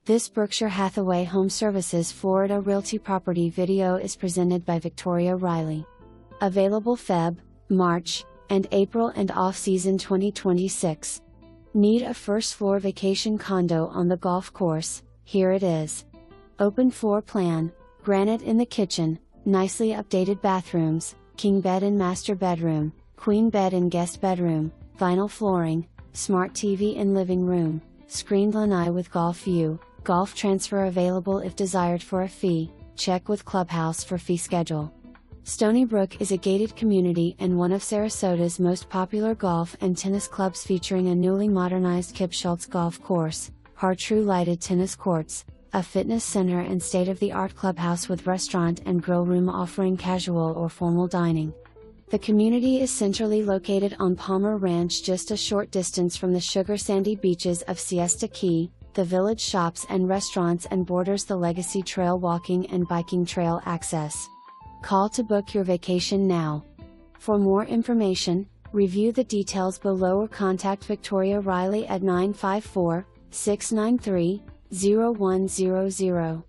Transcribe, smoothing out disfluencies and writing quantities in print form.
This Berkshire Hathaway HomeServices Florida Realty property video is presented by Victoria Riley. Available Feb, March, and April and off-season 2026. Need a first-floor vacation condo on the golf course? Here it is. Open floor plan, granite in the kitchen, nicely updated bathrooms, king bed and master bedroom, queen bed and guest bedroom, vinyl flooring, smart TV in living room, screened lanai with golf view, golf transfer available if desired for a fee. Check with Clubhouse for fee schedule. Stoneybrook is a gated community and one of Sarasota's most popular golf and tennis clubs, featuring a newly modernized Kipp Schultes golf course, Har Tru lighted tennis courts, a fitness center and state-of-the-art clubhouse with restaurant and grill room offering casual or formal dining. The community is centrally located on Palmer Ranch, just a short distance from the sugar sandy beaches of Siesta Key, the village shops and restaurants, and borders the Legacy Trail walking and biking trail access. Call to book your vacation now. For more information, review the details below or contact Victoria Riley at 954-693-0100.